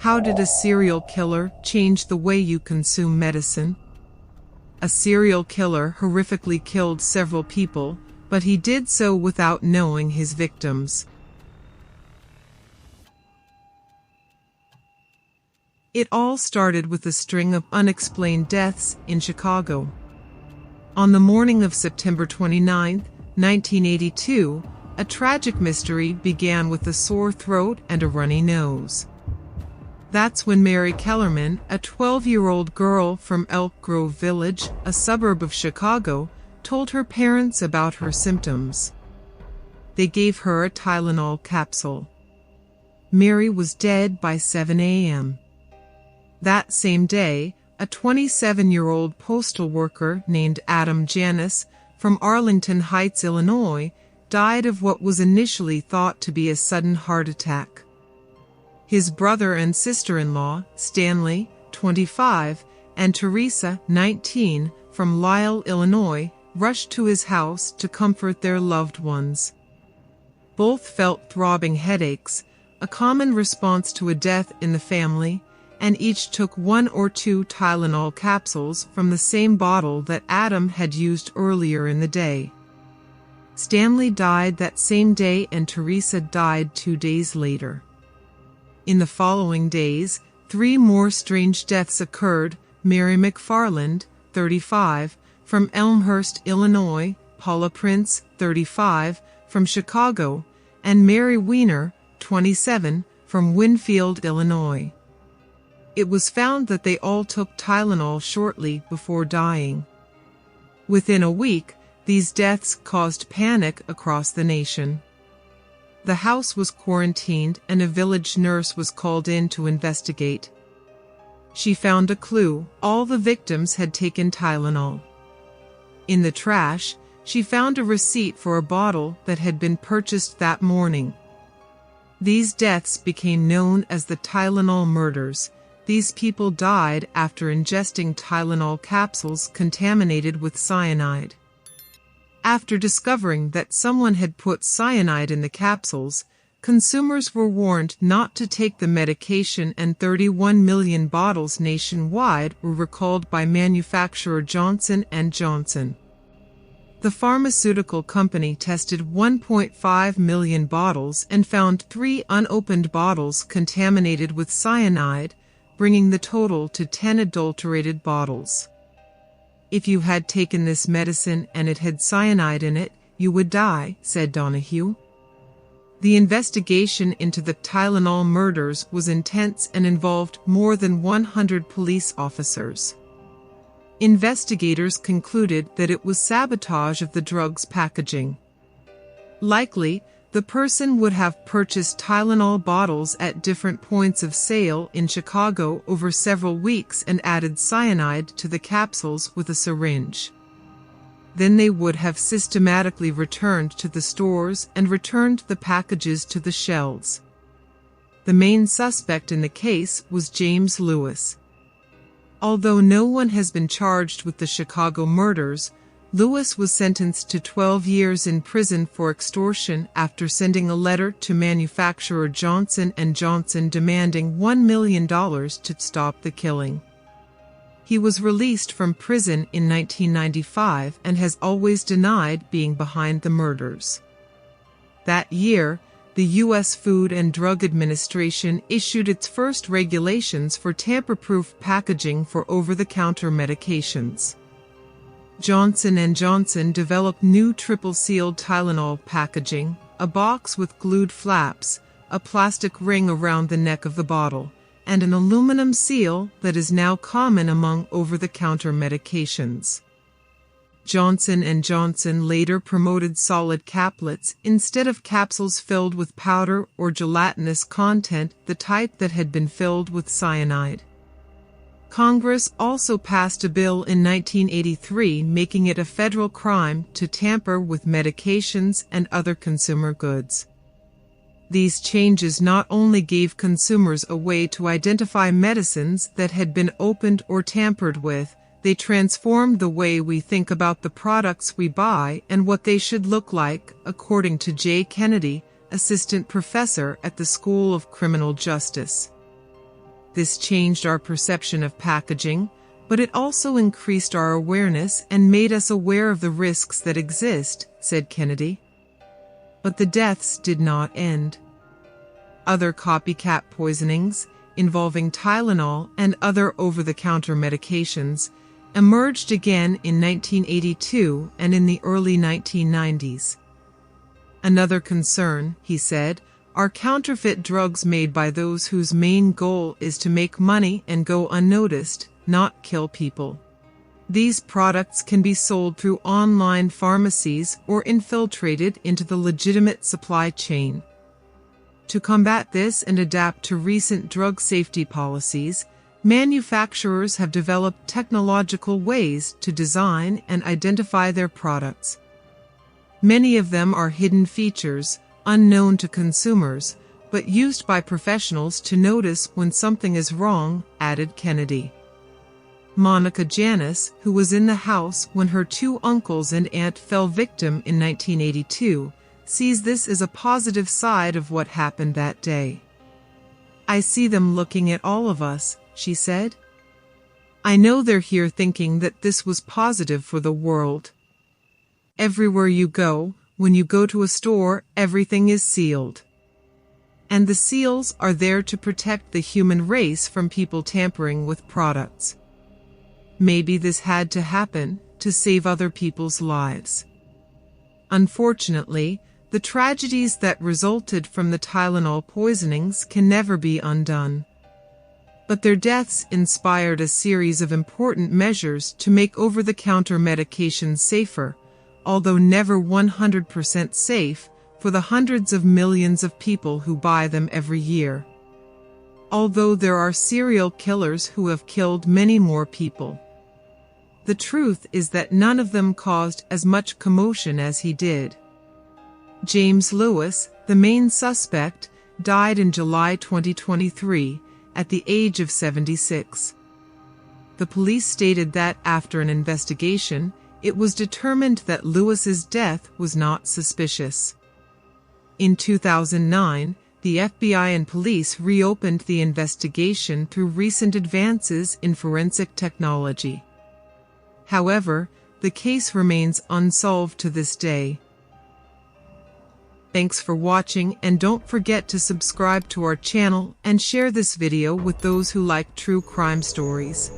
How did a serial killer change the way you consume medicine? A serial killer horrifically killed several people, but he did so without knowing his victims. It all started with a string of unexplained deaths in Chicago. On the morning of September 29, 1982, a tragic mystery began with a sore throat and a runny nose. That's when Mary Kellerman, a 12-year-old girl from Elk Grove Village, a suburb of Chicago, told her parents about her symptoms. They gave her a Tylenol capsule. Mary was dead by 7 a.m. That same day, a 27-year-old postal worker named Adam Janis from Arlington Heights, Illinois, died of what was initially thought to be a sudden heart attack. His brother and sister-in-law, Stanley, 25, and Teresa, 19, from Lisle, Illinois, rushed to his house to comfort their loved ones. Both felt throbbing headaches, a common response to a death in the family, and each took 1 or 2 Tylenol capsules from the same bottle that Adam had used earlier in the day. Stanley died that same day and Teresa died 2 days later. In the following days, 3 more strange deaths occurred: Mary McFarland, 35, from Elmhurst, Illinois, Paula Prince, 35, from Chicago, and Mary Weiner, 27, from Winfield, Illinois. It was found that they all took Tylenol shortly before dying. Within a week, these deaths caused panic across the nation. The house was quarantined and a village nurse was called in to investigate. She found a clue: all the victims had taken Tylenol. In the trash, she found a receipt for a bottle that had been purchased that morning. These deaths became known as the Tylenol murders. These people died after ingesting Tylenol capsules contaminated with cyanide. After discovering that someone had put cyanide in the capsules, consumers were warned not to take the medication, and 31 million bottles nationwide were recalled by manufacturer Johnson & Johnson. The pharmaceutical company tested 1.5 million bottles and found 3 unopened bottles contaminated with cyanide, bringing the total to 10 adulterated bottles. "If you had taken this medicine and it had cyanide in it, you would die," said Donahue. The investigation into the Tylenol murders was intense and involved more than 100 police officers. Investigators concluded that it was sabotage of the drug's packaging. Likely, the person would have purchased Tylenol bottles at different points of sale in Chicago over several weeks and added cyanide to the capsules with a syringe. Then they would have systematically returned to the stores and returned the packages to the shelves. The main suspect in the case was James Lewis. Although no one has been charged with the Chicago murders, Lewis was sentenced to 12 years in prison for extortion after sending a letter to manufacturer Johnson & Johnson demanding $1 million to stop the killing. He was released from prison in 1995 and has always denied being behind the murders. That year, the U.S. Food and Drug Administration issued its first regulations for tamper-proof packaging for over-the-counter medications. Johnson & Johnson developed new triple-sealed Tylenol packaging, a box with glued flaps, a plastic ring around the neck of the bottle, and an aluminum seal that is now common among over-the-counter medications. Johnson & Johnson later promoted solid caplets instead of capsules filled with powder or gelatinous content, the type that had been filled with cyanide. Congress also passed a bill in 1983 making it a federal crime to tamper with medications and other consumer goods. These changes not only gave consumers a way to identify medicines that had been opened or tampered with, they transformed the way we think about the products we buy and what they should look like, according to Jay Kennedy, assistant professor at the School of Criminal Justice. This changed our perception of packaging, but it also increased our awareness and made us aware of the risks that exist, said Kennedy. But the deaths did not end. Other copycat poisonings, involving Tylenol and other over-the-counter medications, emerged again in 1982 and in the early 1990s. Another concern, he said, are counterfeit drugs made by those whose main goal is to make money and go unnoticed, not kill people. These products can be sold through online pharmacies or infiltrated into the legitimate supply chain. To combat this and adapt to recent drug safety policies, manufacturers have developed technological ways to design and identify their products. Many of them are hidden features, unknown to consumers, but used by professionals to notice when something is wrong, added Kennedy. Monica Janis, who was in the house when her two uncles and aunt fell victim in 1982, sees this as a positive side of what happened that day. I see them looking at all of us, she said. I know they're here thinking that this was positive for the world. Everywhere you go, when you go to a store, everything is sealed. And the seals are there to protect the human race from people tampering with products. Maybe this had to happen to save other people's lives. Unfortunately, the tragedies that resulted from the Tylenol poisonings can never be undone. But their deaths inspired a series of important measures to make over-the-counter medications safer, although never 100% safe, for the hundreds of millions of people who buy them every year. Although there are serial killers who have killed many more people. The truth is that none of them caused as much commotion as he did. James Lewis, the main suspect, died in July 2023, at the age of 76. The police stated that after an investigation, it was determined that Lewis's death was not suspicious. In 2009, the FBI and police reopened the investigation through recent advances in forensic technology. However, the case remains unsolved to this day. Thanks for watching, and don't forget to subscribe to our channel and share this video with those who like true crime stories.